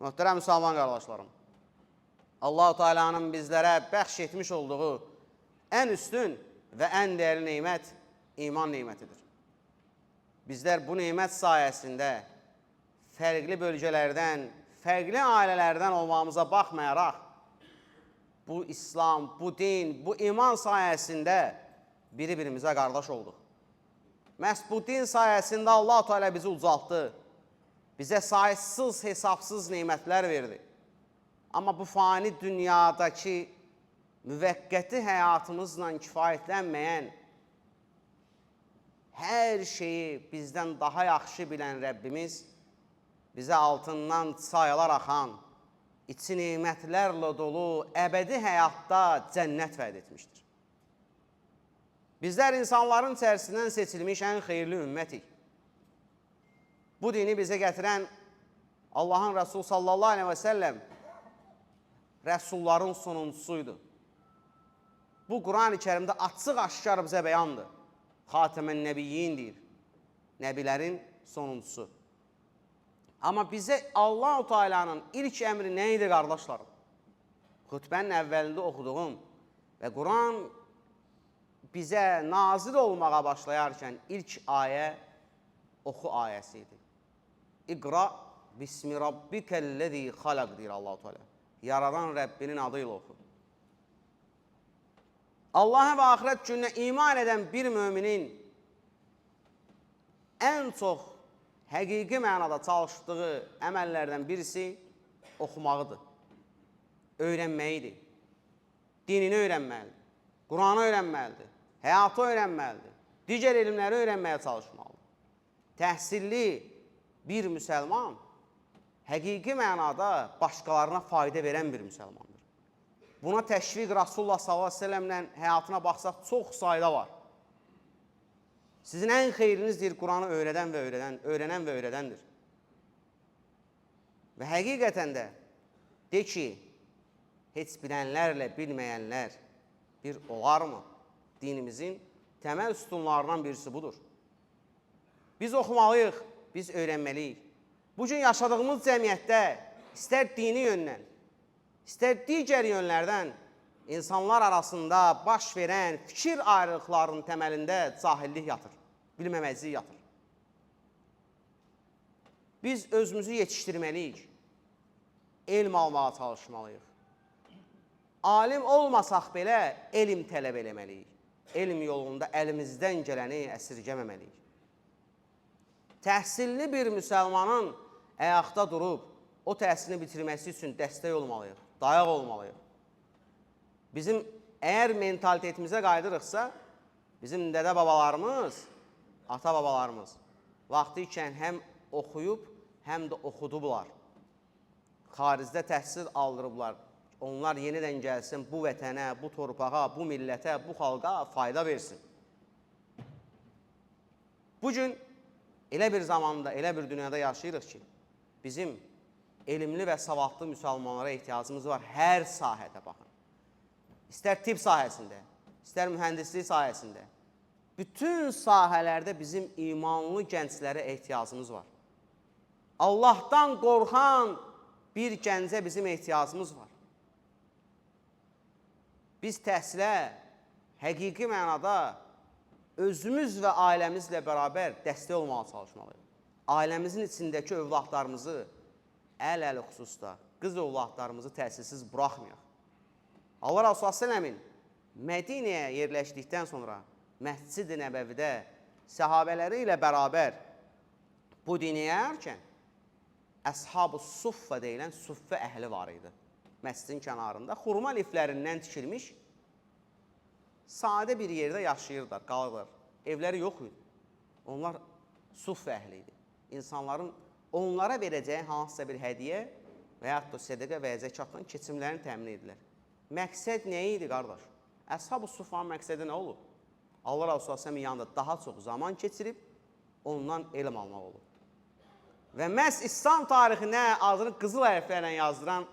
Möhtərəm müsəlman qardaşlarım, Allah-u Teala'nın bizlərə bəxş etmiş olduğu ən üstün və ən dəyərli neymət iman neymətidir. Bizlər bu neymət sayəsində fərqli bölgələrdən, fərqli ailələrdən olmamıza baxmayaraq, bu İslam, bu din, bu iman sayəsində biri-birimizə qardaş olduq. Məhz bu din sayəsində Allah-u Teala bizi ucaltdı, bizə sayısız, hesabsız neymətlər verdi. Amma bu fani dünyadakı müvəqqəti həyatımızla kifayətlənməyən, hər şeyi bizdən daha yaxşı bilən Rəbbimiz bizə altından çaylar axan, içi neymətlərlə dolu, əbədi həyatda cənnət vəd etmişdir. Bizlər insanların içərisindən seçilmiş ən xeyirli ümmətik. Bu dini bizə gətirən Allahın Rəsulü sallallahu aleyhi və səlləm Rəsulların sonuncusuydu. Bu Quran-ı Kərimdə açıq-aşkar bizə bəyandır. Xatəmən Nəbiyyin deyir, Nəbilərin sonuncusu. Amma bizə Allah-u Teala'nın ilk əmri nə idi qardaşlarım? Xütbənin əvvəlində oxuduğum və Quran bizə nazil olmağa başlayarkən ilk ayə oxu ayəsi idi. İqra bismi rabbikəl-ləzi xalaq deyir Allah-u Teala. Yaradan Rəbbinin adıyla oxu. Allah'a və axirət gününə iman edən bir müminin ən çox həqiqi mənada çalışdığı əməllərdən birisi oxumağıdır, öyrənməyidir. Dinini öyrənməlidir, Quranı öyrənməlidir, həyatı öyrənməlidir, digər elmləri öyrənməyə çalışmalıdır. Təhsilli bir müsəlman həqiqi mənada başqalarına fayda verən bir müsəlmandır. Buna təşviq Rasulullah sallallahu aleyhi ve sellemlə həyatına baxsaq çox sayda var. Sizin ən xeyriniz deyir, Quranı öyrənən və öyrədəndir. Və həqiqətən də de ki, heç bilənlərlə bilməyənlər bir olarmı? Dinimizin təməl sütunlarından birisi budur. Biz oxumalıyıq, biz öyrənməliyik. Bugün yaşadığımız cəmiyyətdə istər dini yöndən, istər digər yönlərdən insanlar arasında baş verən fikir ayrılıqlarının təməlində cahillik yatır, bilməməzlik yatır. Biz özümüzü yetişdirməliyik, elm almağa çalışmalıyıq. Alim olmasaq belə elm tələb eləməliyik. Elm yolunda əlimizdən gələni əsirgəməməliyik. Təhsilli bir müsəlmanın ayaqda durub, o təhsilini bitirməsi üçün dəstək olmalıyıq, dayaq olmalıyıq. Bizim əgər mentalitetimizə qaydırıqsa, bizim dədə-babalarımız, ata-babalarımız vaxtı ikən həm oxuyub, həm də oxudublar. Xaricdə təhsil aldırıblar. Onlar yenidən gəlsin bu vətənə, bu torpağa, bu millətə, bu xalqa fayda versin. Bugün elə bir zamanda, elə bir dünyada yaşayırıq ki, bizim elmli və savadlı müsəlmanlara ehtiyacımız var hər sahədə baxın. İstər tibb sahəsində, istər mühəndislik sahəsində, bütün sahələrdə bizim imanlı gənclərə ehtiyacımız var. Allahdan qorxan bir gəncə bizim ehtiyacımız var. Biz təhsilə həqiqi mənada özümüz və ailəmizlə bərabər dəstək olmağa çalışmalıyıq. Ailəmizin içindəki övladlarımızı əl-əli xüsusda, qız övladlarımızı təhsilsiz buraxmayaq. Allah Rasulü s.ə.v-in Mədinəyə yerləşdikdən sonra Məscid-i Nəbəvidə səhabələri ilə bərabər bu dini yayarkən Əshab-ı Suffə deyilən Suffə əhli var idi. Məscidin kənarında xurma liflərindən tikilmiş sadə bir yerdə yaşayırlar, qalırlar. Evləri yox idi. Onlar Suffə əhli idi. İnsanların onlara verəcəyi hansısa bir hədiyə və yaxud da sədəqə və zəkatdan keçimlərini təmin edirlər. Məqsəd nə idi, qardaş? Əshab-ı Suffənin məqsədi nə olur? Allah Rasulü s.ə.v-in yanında daha çox zaman keçirib, ondan elm almaq olur. Və məhz İslam tarixinə adını qızıl hərflərlə yazdıran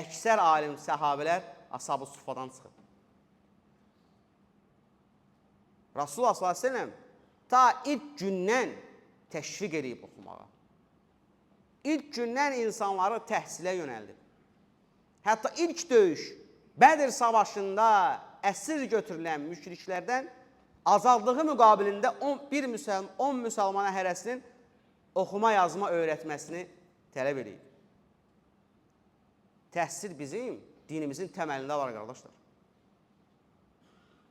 əksər alim səhabələr Əshab-ı Suffədən çıxıb. Rasulullah s.ə.v ta ilk gündən təşviq edib oxumağa. ilk gündən insanları təhsilə yönəldi. Hətta ilk döyüş Bədir savaşında əsir götürülən müşriklərdən azadlığı müqabilində 10 müsəlmana hərəsinin oxuma yazma öyrətməsini tələb edir. Təhsil bizim dinimizin təməlində var, qardaşlar.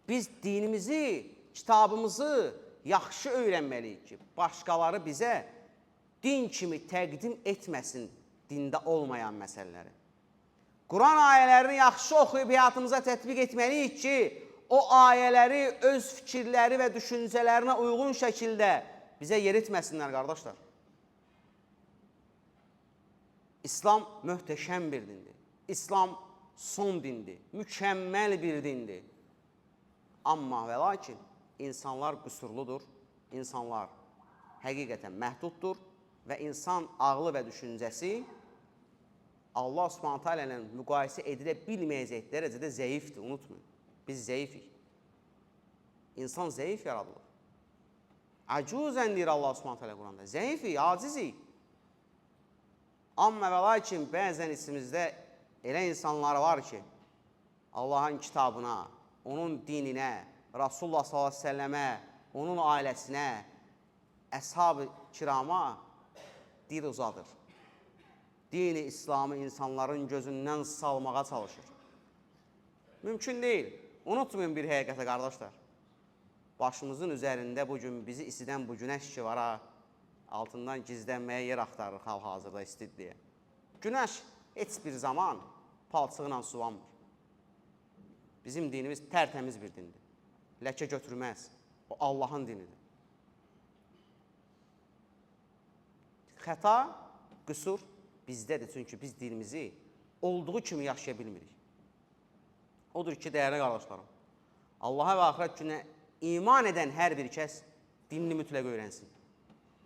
Biz dinimizi, kitabımızı yaxşı öyrənməliyik ki, başqaları bizə din kimi təqdim etməsin dində olmayan məsələləri. Quran ayələrini yaxşı oxuyub həyatımıza tətbiq etməliyik ki, o ayələri öz fikirləri və düşüncələrinə uyğun şəkildə bizə yeritməsinlər, qardaşlar. İslam möhtəşəm bir dindir. İslam son dindir, mükəmməl bir dindir. Amma və lakin insanlar qüsurludur, insanlar həqiqətən məhduddur və insan ağlı və düşüncəsi Allah Subhanahu taala ilə müqayisə edilə bilməyəcək dərəcədə zəifdir, unutmayın. Biz zəifik. İnsan zəif yaradılır. Acuzən deyir Allah Subhanahu taala Quranda. Zəifik, acizik. Amma və lakin bəzən içimizdə elə insanlar var ki, Allahın kitabına, onun dininə, Rasulullah sallallahu əleyhi və səlləmə, onun ailəsinə, əshab-ı kirama dil uzadır. Dini İslamı insanların gözündən salmağa çalışır. Mümkün deyil. Unutmayın bir həqiqətə, qardaşlar. Başımızın üzərində bugün bizi isidən bu günəş ki var ha, altından gizlənməyə yer axtarır hal-hazırda istid deyə. Günəş heç bir zaman palçıqla suvanmır. Bizim dinimiz tərtəmiz bir dindir. Ləkə götürməz. O Allahın dinidir. Xəta, qüsur bizdədir, çünki biz dinimizi olduğu kimi yaşaya bilmirik. Odur ki, dəyərli qardaşlarım, Allaha və axirət günə iman edən hər bir kəs dinini mütləq öyrənsin.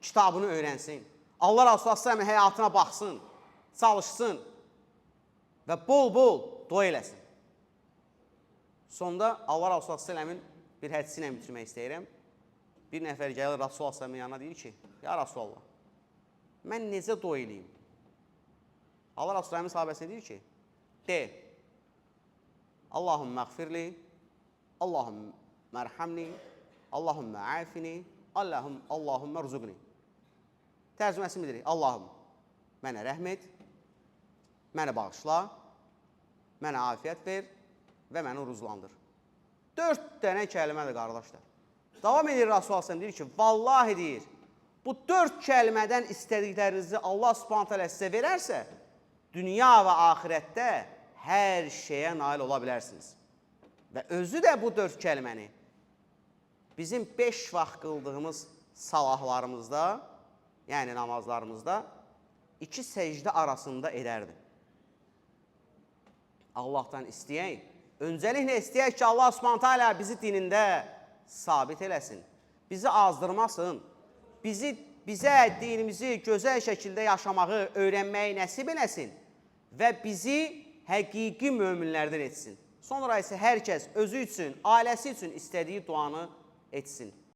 Kitabını öyrənsin. Allah Rasulü s.ə.v həyatına baxsın, çalışsın və bol-bol dua eləsin. Sonda Allah Rasulü s.ə.v-in bir hədisi ilə bitirmək istəyirəm. Bir nəfər gəlir Rasulü s.ə.v-in yanına deyir ki, ya Rasulallah, mən necə dua eləyim? Allah Rasulü sahabəsinə deyir ki, de, Allahümmə əğfirli, Allahümmə mərhəmni, Allahümmə əfini, Allahümmə rüzuqni. Tərcüməsi midir? Allahım, mənə rəhm et, məni bağışla, mənə afiyyət ver və məni ruzlandır. 4 dənə kəlmədir, qardaşlar. Davam edir Rasulullah deyir ki, vallahi deyir, bu 4 kəlmədən istədiklərinizi Allah Subhanahu taala sizə verərsə, dünya və axirətdə hər şeyə nail ola bilərsiniz. Və özü də bu 4 kəlməni bizim 5 vaxt qıldığımız salahlarımızda, yəni namazlarımızda 2 səcdə arasında edərdi. Allahdan istəyək, öncəliklə istəyək ki, Allah Subhanahu taala bizi dinində sabit eləsin, bizi azdırmasın, bizə dinimizi gözəl şəkildə yaşamağı öyrənməyi nəsib eləsin və bizi həqiqi möminlərdən etsin. Sonra isə hər kəs özü üçün, ailəsi üçün istədiyi duanı etsin.